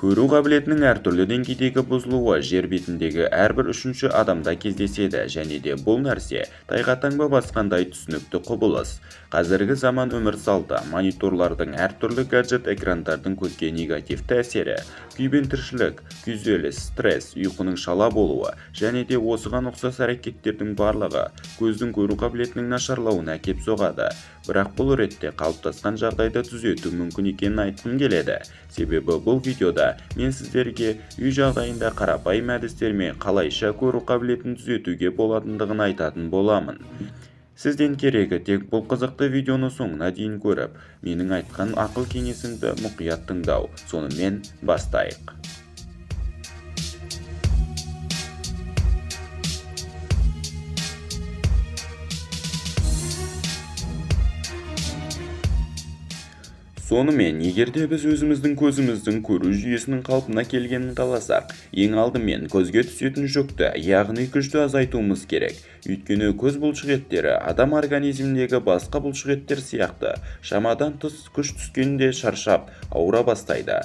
Көру қабілетінің әртүрлі деңгейдегі бұзылуы жер бетіндегі әрбір үшінші адамда кездеседі және де бұл нәрсе тайға таңба басқандай түсінікті құбылыс. Қазіргі заман өмір салты, мониторлардың әртүрлі гаджет экрандардың көзге негативті әсері, күйбең тіршілік, күйзеліс, стресс, ұйқының шала болуы және де осыған ұқсас әрекеттердің барлығы көздің көру қабілетінің нашарлауына әкеп соғады. Бірақ бұл ретте қалыптасқан жағдайды түзету мүмкін екенін айтқым келеді. Себебі бұл видеода мен сіздерге үй жағдайында қарапайым әдістермен қалайша көру қабілетін түзетуге болатындығын айтатын боламын. Сізден керегі тек бұл қызықты видеоны соңына дейін көріп, менің айтқан ақыл кеңесімді мұқият тыңдау. Сонымен бастайық. Сонымен, егерде біз өзіміздің көзіміздің көру жүйесінің қалпына келгенін қаласақ, ең алдымен көзге түсетін жүкті, яғни күшті азайтуымыз керек. Өйткені көз бұлшықеттері адам организміндегі басқа бұлшықеттер сияқты шамадан тыс күш түскенде шаршап, ауыра бастайды.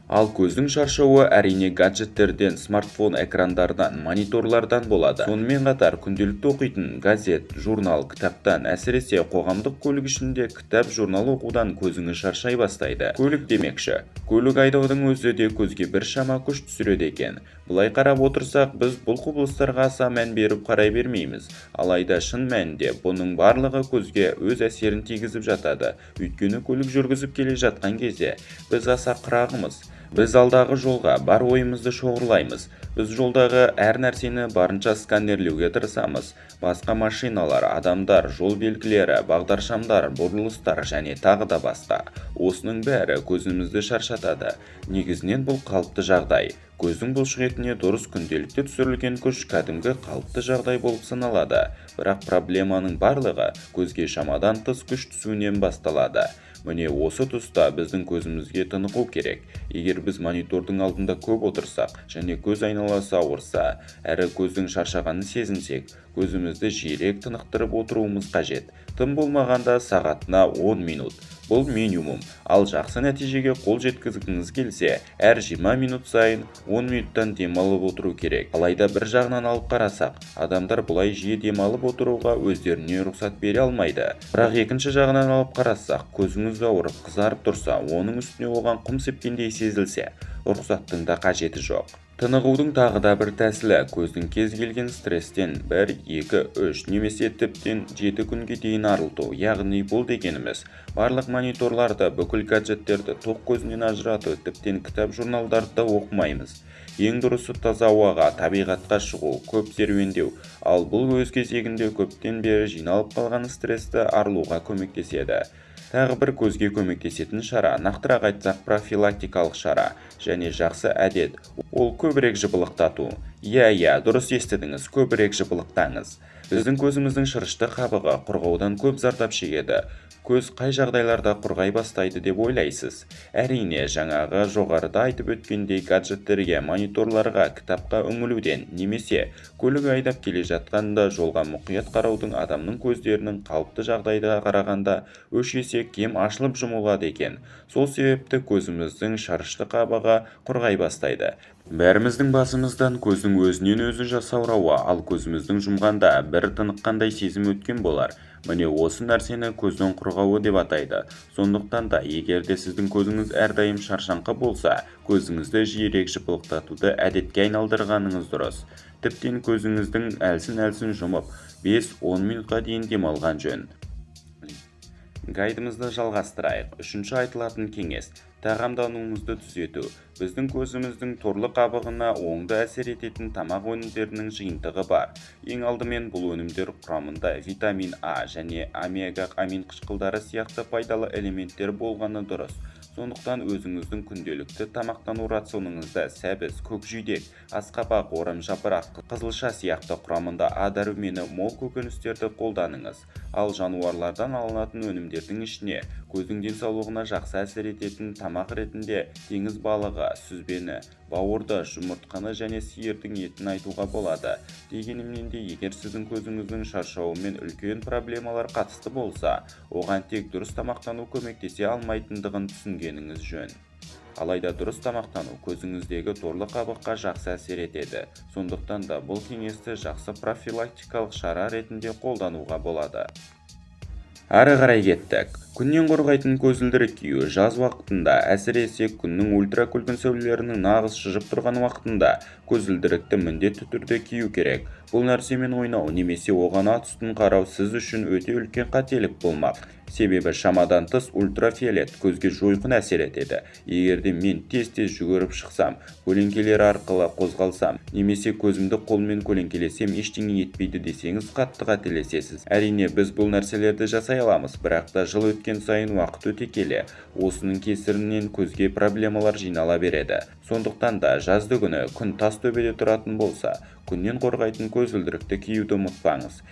Ал көздің шаршауы әрине гаджеттерден, смартфон экрандардан, мониторлардан болады. Сонымен қатар күнделікті оқитын газет, журнал, кітаптан, әсіресе қоғамдық көлік ішінде кітап, журнал оқудан көзіңіз шаршай бастайды. Көлік демекші, көлік айдаудың өзі де көзге біршама күш түсіреді екен. Бұлай қарап отырсақ, біз бұл құбылыстарға аса мән беріп қарай бермейміз. Алайда шын мәнінде бұның барлығы көзге өз әсерін тигізіп жатады. Өйткені көлік жүргізіп келе жатқан кезде біз аса қырағымыз. Біз алдағы жолға бар ойымызды шоғырлаймыз. Біз жолдағы әр нәрсені барынша сканерлеуге тырысамыз. Басқа машиналар, адамдар, жол белгілері, бағдаршамдар, бұрылыстар және тағы да басқа. Осының бәрі көзімізді шаршатады. Негізінен бұл қалыпты жағдай. Көздің бұлшықетіне дұрыс күнделікте түсірілген күш кәдімгі қалыпты жағдай болып саналады. Бірақ проблеманың барлығы көзге шамадан тыс күш түсуінен басталады. Міне осы тұста біздің көзімізге тынығу керек. Егер біз монитордың алдында көп отырсақ және көз айналасы ауырса, әрі көздің шаршағанын сезінсек, көзімізді жиірек тынықтырып отыруымыз қажет. Тым болмағанда сағатына 10 минут. Бұл минимум. Ал жақсы нәтижеге қол жеткізгіңіз келсе, әр 20 минут сайын 10 минуттан демалып отыру керек. Алайда бір жағынан алып қарасақ, адамдар бұлай жиі демалып отыруға өздеріне рұқсат бере алмайды. Бірақ екінші жағынан алып қарасақ, көзіңіз ауырып, қызарып тұрса, оның үстіне оған құм сепкендей сезілсе, рұқсаттың да қажеті жоқ. Тынығудың тағы да бір тәсілі көздің кез келген стресстен 1, 2, 3 немесе тіптен 7 күнге дейін арылту. Яғни бұл дегеніміз барлық мониторларды, бүкіл гаджеттерді тоқ көзінен ажырату, тіптен кітап, журналдарды оқымаймыз. Ең дұрысы таза ауаға, табиғатқа шығу, көп серуендеу. Ал бұл өз кезегінде көптен бері жиналып қалған стрессті арылуға көмектеседі. Тағы бір көзге көмектесетін шара, нақтырақ айтсақ профилактикалық шара және жақсы әдет. Ол көбірек жыбылықтату. Иә, дұрыс естідіңіз, көбірек жыбылықтаңыз. Біздің көзіміздің шырышты қабығы құрғаудан көп зардап шегеді. Көз қай жағдайларда құрғай бастайды деп ойлайсыз? Әрине, жаңағы жоғарыда айтып өткендей гаджеттерге, мониторларға, кітапқа үңілуден немесе көлік айдап келе жатқанда жолға мұқият қараудың адамның көздерінің қалыпты жағдайда қарағанда үш есе кем ашылып жұмылады екен. Сол себепті көзіміздің шарышты қабығы құрғай бастайды. Бәріміздің басымыздан көздің өзінен өзі жасаурауы, ал көзіміздің жұмғанда бір тыныққандай сезім өткен болар. Міне осы нәрсені көздің құрғауы деп атайды. Сондықтан да егерде сіздің көзіңіз әрдайым шаршаңқы болса, көзіңізді жиірек жыпылықтатуды әдетке айналдырғаныңыз дұрыс. Тіптен көзіңіздің әлсін жұмып 5-10 минутқа дейін демалған жөн. Гайдымызды жалғастырайық. Үшінші айтылатын кеңес – тағамдануымызды түзету. Біздің көзіміздің торлы қабығына оңды әсер ететін тамақ өнімдерінің жиынтығы бар. Ең алдымен бұл өнімдер құрамында витамин А және омега амин қышқылдары сияқты пайдалы элементтер болғаны дұрыс. Сондықтан өзіңіздің күнделікті тамақтану рационыңызда сәбіз, көкжидек, асқабақ, орамжапырақ, қызылша сияқты құрамында А дәрумені мол көкөністерді қолданыңыз. Ал жануарлардан алынатын өнімдердің ішіне көздің денсаулығына жақсы әсер ететін тамақ ретінде теңіз балығы, сүзбені, бауырды, жұмыртқаны және сиырдың етін айтуға болады. Дегенмен де егер сіздің көзіңіздің шаршауымен үлкен проблемалар қатысты болса, оған тек дұрыс тамақтану көмектесе алмайтындығын түсінгеніңіз жөн. Алайда дұрыс тамақтану көзіңіздегі торлы қабыққа жақсы әсер етеді. Сондықтан да бұл кеңесті жақсы профилактикалық шара ретінде қолдануға болады. Ары қарай кеттік. Күннен қорғайтын көзілдірік кию жаз уақытында, әсіресе күннің ультракүлгін сәулелерінің нағыз шығып тұрған уақытында көзілдірікті міндетті түрде кию керек. Бұл нәрсемен ойнау немесе оған ат үстін қарау сіз үшін өте үлкен қателік болмақ. Себебі шамадан тыс ультрафиолет көзге жойқын әсер етеді. Егерде мен тез-тез жүгіріп шықсам, көлеңкелер арқылы қозғалсам, немесе көзімді қолмен көлеңкелесем, ештеңе етпейді десеңіз қатты қателесесіз. Әрине, біз бұл нәрселерді жасай аламыз, бірақ та жыл өткен сайын уақыт өте келе, осының кесірінен көзге проблемалар жинала береді. Сондықтан да жазды күні күн тас төбеде тұратын болса, күннен қорғайтын көзілдірікті киюді ұмытпаңыз.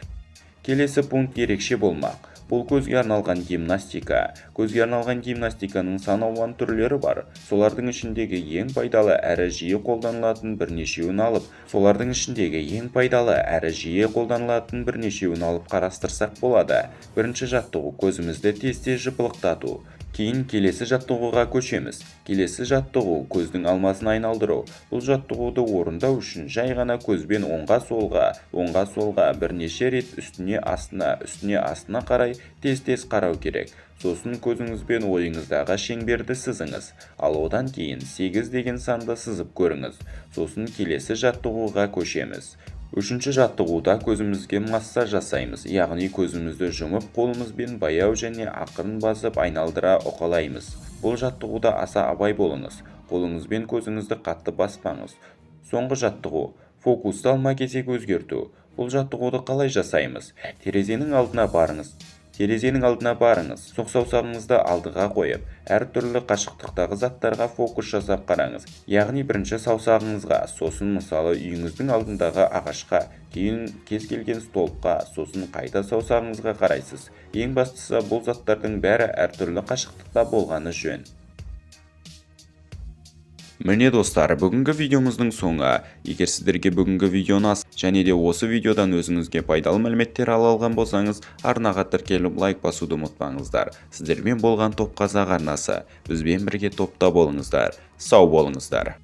Келесі пункт ерекше болмақ. Бұл көзге арналған гимнастика. Көзге арналған гимнастиканың сан алуан түрлері бар. Солардың ішіндегі ең пайдалы әрі жиі қолданылатын бірнешеуін алып қарастырсақ болады. Бірінші жаттығу көзімізді тез-тез жыпылықтату. Кейін келесі жаттығуға көшеміз. Келесі жаттығу көздің алмасын айналдыру. Бұл жаттығуды орындау үшін жай ғана көзбен оңға солға бірнеше рет үстіне астына қарай тез-тез қарау керек. Сосын көзіңізбен ойыңыздағы шеңберді сызыңыз. Ал одан кейін 8 деген санды сызып көріңіз. Сосын келесі жаттығуға көшеміз. Үшінші жаттығуда көзімізге массаж жасаймыз, яғни көзімізді жұмып қолымызбен баяу және ақырын басып айналдыра уқалаймыз. Бұл жаттығуда аса абай болыңыз, қолыңызбен көзіңізді қатты баспаңыз. Соңғы жаттығу фокусты алма-кезек өзгерту. Бұл жаттығуды қалай жасаймыз? Терезенің алдына барыңыз, соқ саусағыңызды алдыға қойып, әртүрлі қашықтықтағы заттарға фокус жасап қараңыз. Яғни бірінші саусағыңызға, сосын мысалы үйіңіздің алдындағы ағашқа, кейін кез келген столбқа, сосын қайта саусағыңызға қарайсыз. Ең бастысы бұл заттардың бәрі әртүрлі қашықтықта болғаны жөн. Міне достар, бүгінгі видеомыздың соңы. Егер сіздерге бүгінгі видеоны және де осы видеодан өзіңізге пайдалы мәліметтер ала алған болсаңыз, арнаға тіркеліп лайк басуды ұмытпаңыздар. Сіздермен болған Топ Қазақ арнасы. Бізбен бірге топта болыңыздар. Сау болыңыздар.